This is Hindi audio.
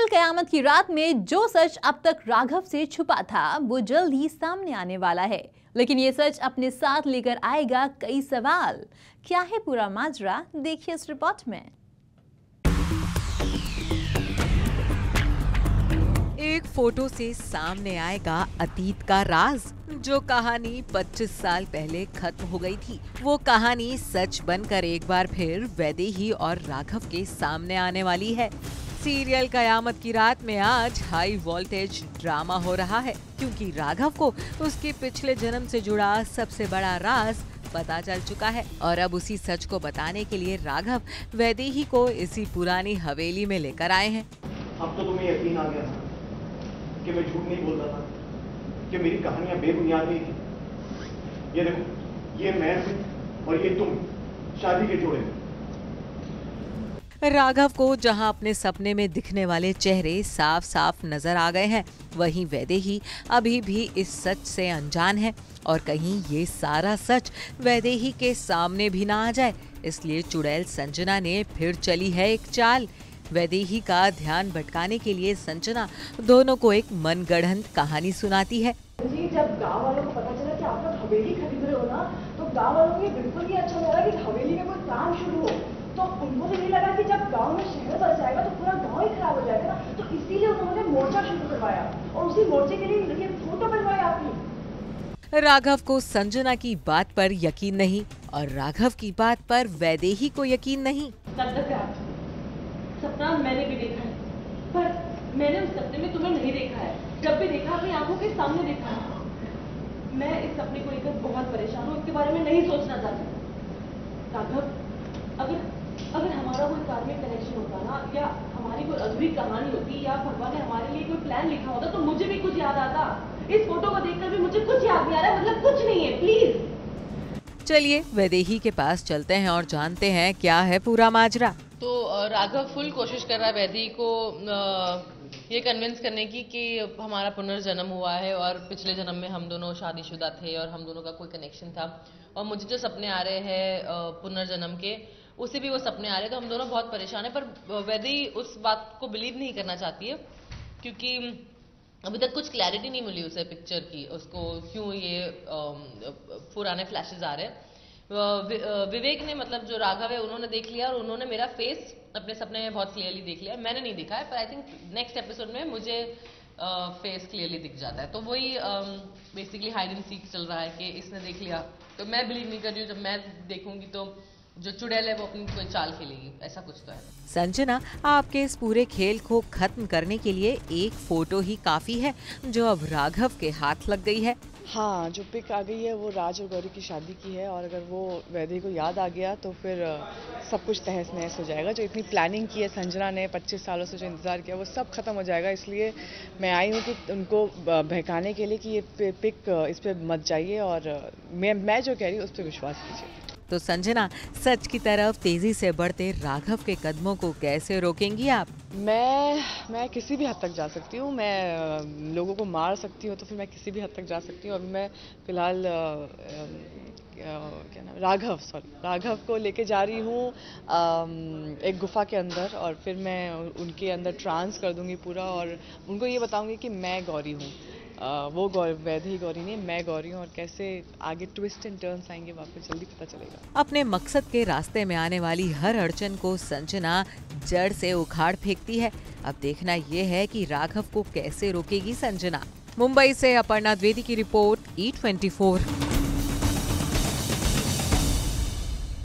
सीरियल कयामत की रात में जो सच अब तक राघव से छुपा था वो जल्द ही सामने आने वाला है, लेकिन ये सच अपने साथ लेकर आएगा कई सवाल। क्या है पूरा माजरा, देखिए इस रिपोर्ट में। एक फोटो से सामने आएगा अतीत का राज। जो कहानी 25 साल पहले खत्म हो गई थी, वो कहानी सच बनकर एक बार फिर वैदेही और राघव के सामने आने वाली है। सीरियल कयामत की रात में आज हाई वोल्टेज ड्रामा हो रहा है, क्योंकि राघव को उसके पिछले जन्म से जुड़ा सबसे बड़ा राज पता चल चुका है और अब उसी सच को बताने के लिए राघव वैदेही को इसी पुरानी हवेली में लेकर आए हैं। अब तो तुम्हें यकीन आ गया कि मैं झूठ नहीं बोलता था, कि मेरी कहानियां बेबुनियाद नहीं थी। ये देखो, ये मैं हूं और ये तुम, शादी के जोड़े। राघव को जहां अपने सपने में दिखने वाले चेहरे साफ साफ नजर आ गए हैं, वहीं वैदेही अभी भी इस सच से अनजान है और कहीं ये सारा सच वैदेही के सामने भी ना आ जाए, इसलिए चुड़ैल संजना ने फिर चली है एक चाल। वैदेही का ध्यान भटकाने के लिए संजना दोनों को एक मनगढ़ंत कहानी सुनाती है। जी, जब गांव वालों को पता चला कि आप लोग हवेली खरीद रहे हो ना, तो गांव वालों को ये बिल्कुल भी अच्छा लगा कि हवेली में कोई काम शुरू हो। तो उनको तो ये लगा कि जब गांव में शहर बस जाएगा तो पूरा गांव ही खराब हो जाएगा ना, तो इसीलिए उन्होंने मोर्चा शुरू करवाया और उसी मोर्चे के लिए ये फोटो बनवाए आपने। राघव को संजना की बात पर यकीन नहीं और राघव की बात पर वैदेही को यकीन नहीं। सपना मैंने भी देखा है, पर मैंने उस सपने में तुम्हें नहीं देखा है। जब भी देखा अपनी आंखों के सामने देखा है। मैं इस सपने को लेकर बहुत परेशान हूँ, इसके बारे में नहीं सोचना चाहती। राघव, अगर हमारा कोई कार्मिक कनेक्शन होता ना, या हमारी कोई अधूरी कहानी होती, या भगवान ने हमारे लिए कोई प्लान लिखा होता, तो मुझे भी कुछ याद आता। इस फोटो को देखकर भी मुझे कुछ याद नहीं आ रहा है, मतलब कुछ नहीं है, प्लीज। चलिए वैदेही के पास चलते हैं और जानते हैं क्या है पूरा माजरा। तो राघव फुल कोशिश कर रहा है वैदेही को ये कन्विंस करने की कि हमारा पुनर्जन्म हुआ है और पिछले जन्म में हम दोनों शादीशुदा थे और हम दोनों का कोई कनेक्शन था, और मुझे जो सपने आ रहे हैं पुनर्जन्म के, उसे भी वो सपने आ रहे हैं, तो हम दोनों बहुत परेशान हैं। पर वैदेही उस बात को बिलीव नहीं करना चाहती है, क्योंकि अभी तक कुछ क्लैरिटी नहीं मिली उसे पिक्चर की, उसको क्यों ये पुराने फ्लैशेस आ रहे हैं। विवेक ने, मतलब जो राघव है, उन्होंने देख लिया और उन्होंने मेरा फेस अपने सपने में बहुत क्लियरली देख लिया। मैंने नहीं देखा है, पर आई थिंक नेक्स्ट एपिसोड में मुझे फेस क्लियरली दिख जाता है। तो वही बेसिकली हाइड एंड सीक चल रहा है कि इसने देख लिया, तो मैं बिलीव नहीं कर रही हूँ। जब मैं देखूंगी तो जो चुड़ैल है वो अपनी कोई चाल खेलेगी, ऐसा कुछ तो है। संजना, आपके इस पूरे खेल को खत्म करने के लिए एक फोटो ही काफी है, जो अब राघव के हाथ लग गई है। हाँ, जो पिक आ गई है वो राज और गौरी की शादी की है, और अगर वो वैदेही को याद आ गया तो फिर सब कुछ तहस नहस हो जाएगा। जो इतनी प्लानिंग की है संजना ने, 25 सालों से जो इंतजार किया, वो सब खत्म हो जाएगा। इसलिए मैं आई हूँ कि उनको बहकाने के लिए कि ये पिक इस पे मत जाइए, और मैं जो कह रही हूँ उस पर विश्वास कीजिए। तो संजना, सच की तरफ तेजी से बढ़ते राघव के कदमों को कैसे रोकेंगी आप? मैं किसी भी हद तक जा सकती हूँ। मैं लोगों को मार सकती हूँ, तो फिर मैं किसी भी हद तक जा सकती हूँ। अभी मैं फिलहाल राघव को लेके जा रही हूँ एक गुफा के अंदर, और फिर मैं उनके अंदर ट्रांस कर दूंगी पूरा, और उनको ये बताऊंगी कि मैं गौरी हूँ, वो वैदेही गौरी नहीं, मैं गौरी हूँ। और कैसे आगे ट्विस्ट एंड टर्न्स आएंगे वापस जल्दी पता चलेगा। अपने मकसद के रास्ते में आने वाली हर अड़चन को संजना जड़ से उखाड़ फेंकती है। अब देखना ये है कि राघव को कैसे रोकेगी संजना। मुंबई से अपर्णा द्विवेदी की रिपोर्ट, E24।